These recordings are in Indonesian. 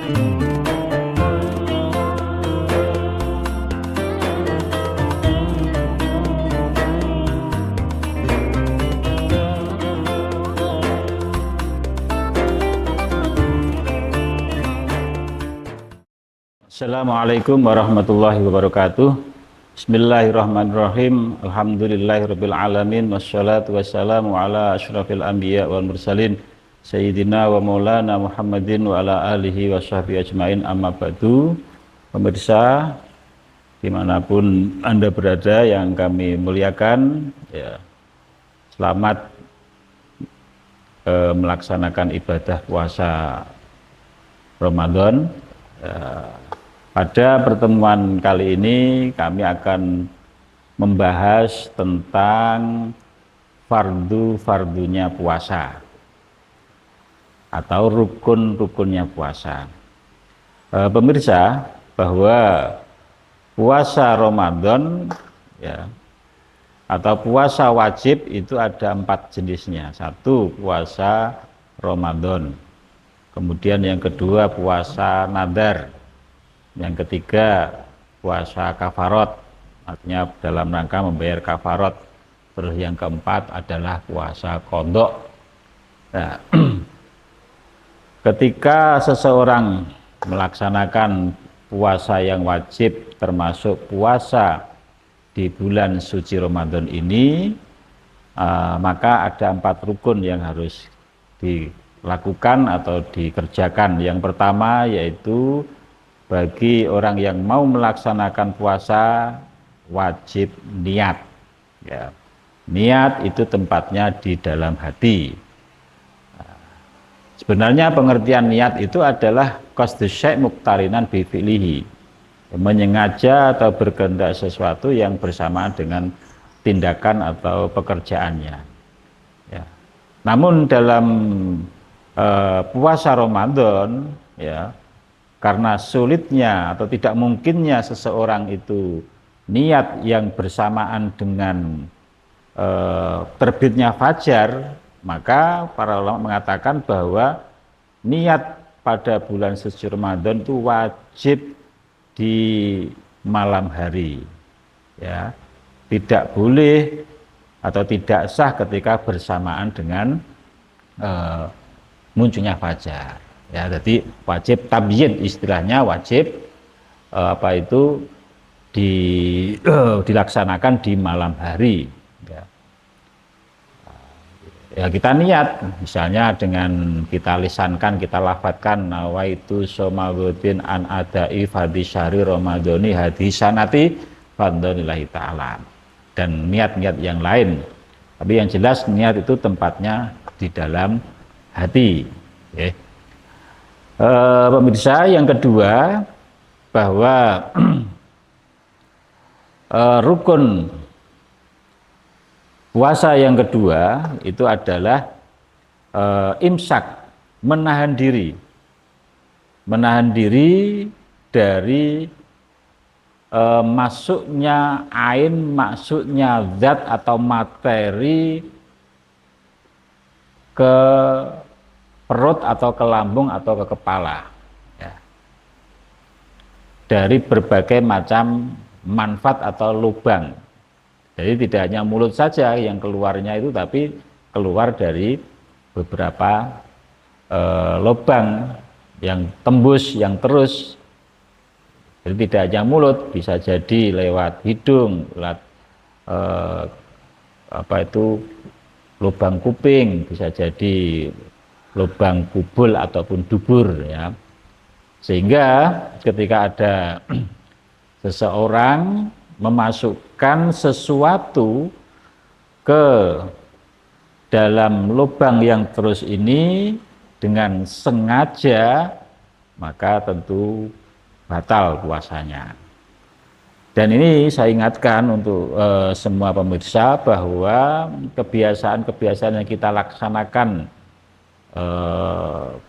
Assalamualaikum warahmatullahi wabarakatuh. Bismillahirrahmanirrahim. Alhamdulillahirabbil alamin wassalatu wassalamu ala asyrafil anbiya wal mursalin sayyidina wa maulana Muhammadin wa ala alihi washabbihi ajmain, amma ba'du. Pemirsa dimanapun Anda berada yang kami muliakan, ya, selamat melaksanakan ibadah puasa Ramadan. Pada pertemuan kali ini kami akan membahas tentang fardu-fardunya puasa atau rukun-rukunnya puasa. Pemirsa, bahwa puasa Ramadan, ya, atau puasa wajib itu ada 4 jenisnya. Satu, puasa Ramadan. Kemudian yang kedua, puasa nadar. Yang ketiga, puasa kafarot, artinya dalam rangka membayar kafarot. Terus yang keempat adalah puasa qadha. Nah, ketika seseorang melaksanakan puasa yang wajib, termasuk puasa di bulan suci Ramadan ini, maka ada 4 rukun yang harus dilakukan atau dikerjakan. Yang pertama yaitu bagi orang yang mau melaksanakan puasa wajib niat, ya. Niat itu tempatnya di dalam hati. Sebenarnya pengertian niat itu adalah qasdus syai' muqtarinan bi fi'lihi, menyengaja atau berkehendak sesuatu yang bersamaan dengan tindakan atau pekerjaannya, ya. Namun dalam puasa Ramadan, ya, karena sulitnya atau tidak mungkinnya seseorang itu niat yang bersamaan dengan terbitnya fajar, maka para ulama mengatakan bahwa niat pada bulan suci Ramadan itu wajib di malam hari, ya. Tidak boleh atau tidak sah ketika bersamaan dengan munculnya fajar. Ya, jadi wajib tabyid, istilahnya wajib dilaksanakan di malam hari. Ya. Ya, kita niat, misalnya dengan kita lisankan, kita lafadzkan nawaitu somawadin an adai fadhi syahri ramadhani hadisanati fadhlillahi ta'ala, dan niat-niat yang lain. Tapi yang jelas niat itu tempatnya di dalam hati, ya. Pemirsa, yang kedua, bahwa rukun puasa yang kedua itu adalah imsak, menahan diri dari masuknya ain, masuknya zat atau materi ke perut atau ke lambung atau ke kepala, ya, dari berbagai macam manfaat atau lubang. Jadi tidak hanya mulut saja yang keluarnya itu, tapi keluar dari beberapa lubang yang tembus, yang terus. Jadi tidak hanya mulut, bisa jadi lewat hidung, lewat lubang kuping, bisa jadi lubang kubul ataupun dubur, ya. Sehingga ketika ada seseorang memasukkan sesuatu ke dalam lubang yang terus ini dengan sengaja, maka tentu batal puasanya. Dan ini saya ingatkan untuk semua pemirsa bahwa kebiasaan-kebiasaan yang kita laksanakan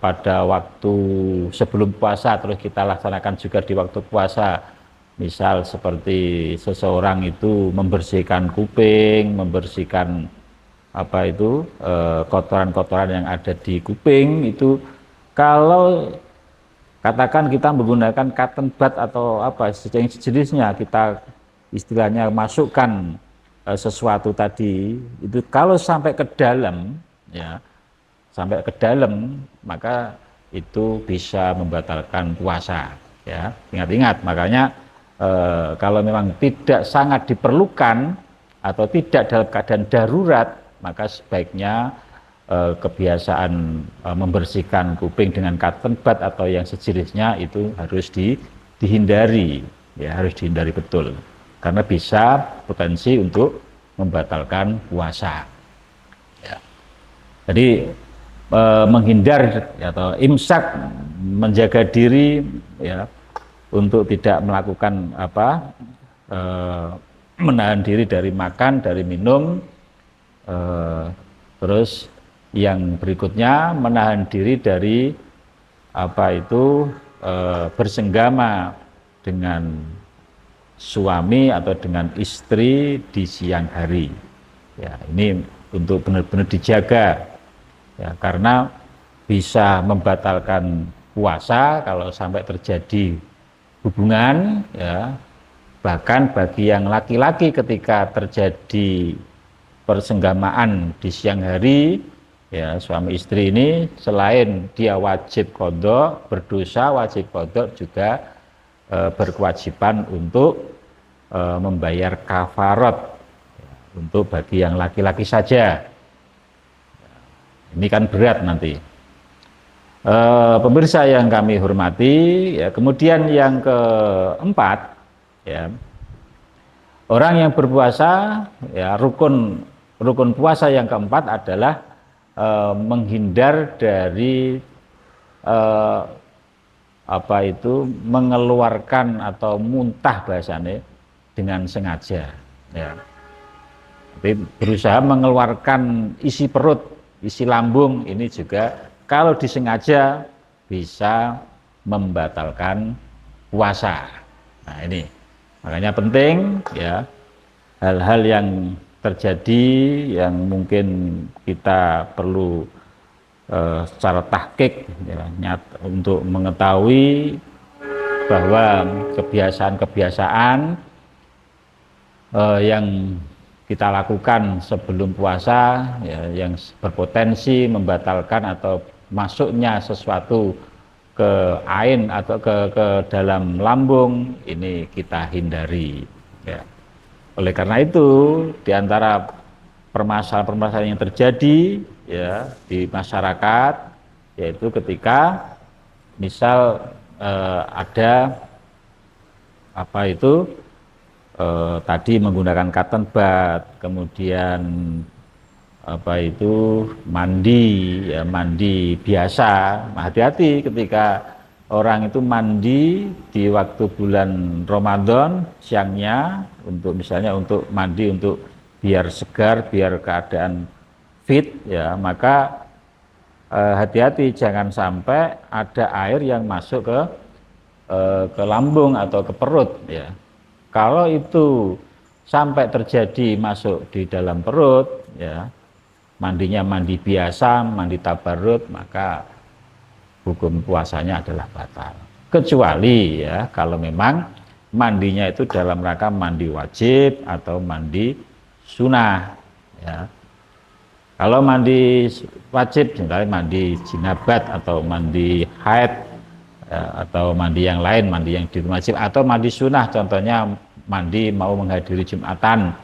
pada waktu sebelum puasa terus kita laksanakan juga di waktu puasa, misal seperti seseorang itu membersihkan kuping, membersihkan kotoran-kotoran yang ada di kuping, itu kalau katakan kita menggunakan cotton bud atau apa sejenisnya, kita istilahnya masukkan sesuatu tadi itu, kalau sampai ke dalam ya, sampai ke dalam, maka itu bisa membatalkan puasa ya. Ingat-ingat, makanya kalau memang tidak sangat diperlukan atau tidak dalam keadaan darurat, maka sebaiknya kebiasaan membersihkan kuping dengan cotton bud atau yang sejenisnya itu harus dihindari ya, harus dihindari betul, karena bisa potensi untuk membatalkan puasa ya. Jadi menghindar atau imsak, menjaga diri ya, untuk tidak melakukan apa, menahan diri dari makan, dari minum, terus yang berikutnya menahan diri dari apa itu bersenggama dengan suami atau dengan istri di siang hari ya. Ini untuk benar-benar dijaga ya, karena bisa membatalkan puasa kalau sampai terjadi hubungan ya. Bahkan bagi yang laki-laki, ketika terjadi persenggamaan di siang hari ya, suami istri ini selain dia wajib qadha, berdosa wajib qadha, juga berkewajiban untuk membayar kafarat ya, untuk bagi yang laki-laki saja. Ini kan berat nanti. Pemirsa yang kami hormati ya, kemudian yang keempat ya, orang yang berpuasa ya, rukun puasa yang keempat adalah menghindar dari apa itu, mengeluarkan atau muntah bahasanya dengan sengaja ya. Tapi berusaha mengeluarkan isi perut, isi lambung, ini juga kalau disengaja bisa membatalkan puasa. Nah ini makanya penting ya, hal-hal yang terjadi yang mungkin kita perlu secara tahqiq ya, untuk mengetahui bahwa kebiasaan-kebiasaan yang kita lakukan sebelum puasa ya, yang berpotensi membatalkan atau masuknya sesuatu ke ain atau ke dalam lambung, ini kita hindari ya. Oleh karena itu, di antara permasalahan-permasalahan yang terjadi ya di masyarakat, yaitu ketika misal ada apa itu tadi menggunakan cotton bud, kemudian apa itu mandi ya, mandi biasa. Hati-hati ketika orang itu mandi di waktu bulan Ramadan siangnya, untuk misalnya untuk mandi untuk biar segar, biar keadaan fit ya, maka hati-hati jangan sampai ada air yang masuk ke lambung atau ke perut ya. Kalau itu sampai terjadi masuk di dalam perut ya, mandinya mandi biasa, mandi tabarrut, maka hukum puasanya adalah batal. Kecuali ya kalau memang mandinya itu dalam rangka mandi wajib atau mandi sunnah ya. Kalau mandi wajib, misalnya mandi jinabat atau mandi haid ya, atau mandi yang lain, mandi yang wajib, atau mandi sunnah, contohnya mandi mau menghadiri Jumatan.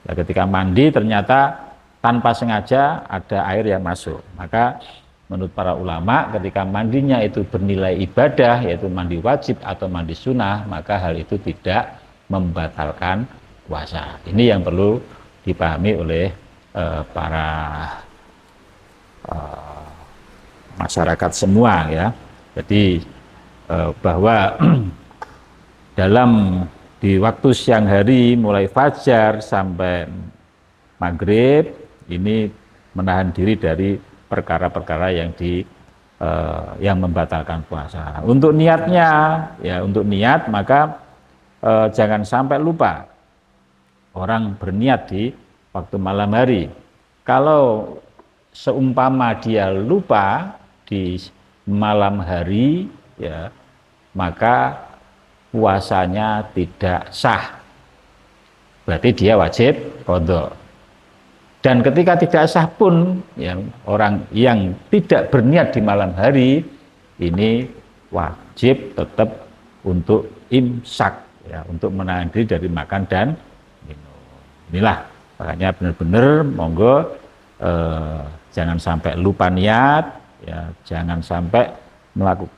Nah, ketika mandi ternyata tanpa sengaja ada air yang masuk, maka menurut para ulama ketika mandinya itu bernilai ibadah, yaitu mandi wajib atau mandi sunnah, maka hal itu tidak membatalkan puasa. Ini yang perlu dipahami oleh para masyarakat semua ya. Jadi bahwa dalam di waktu siang hari mulai fajar sampai maghrib ini menahan diri dari perkara-perkara yang membatalkan puasa. Untuk niatnya ya, untuk niat maka jangan sampai lupa. Orang berniat di waktu malam hari. Kalau seumpama dia lupa di malam hari ya, maka puasanya tidak sah. Berarti dia wajib qadha. Dan ketika tidak sah pun, ya, orang yang tidak berniat di malam hari ini wajib tetap untuk imsak, ya, untuk menahan diri dari makan dan minum. Inilah makanya benar-benar monggo jangan sampai lupa niat, ya, jangan sampai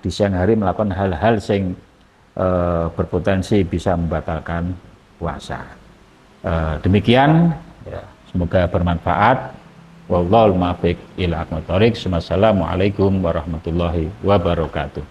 di siang hari melakukan hal-hal yang berpotensi bisa membatalkan puasa. Demikian, ya, semoga bermanfaat. Wallahul muwaffiq ila aqwamit thoriq. Wassalamualaikum warahmatullahi wabarakatuh.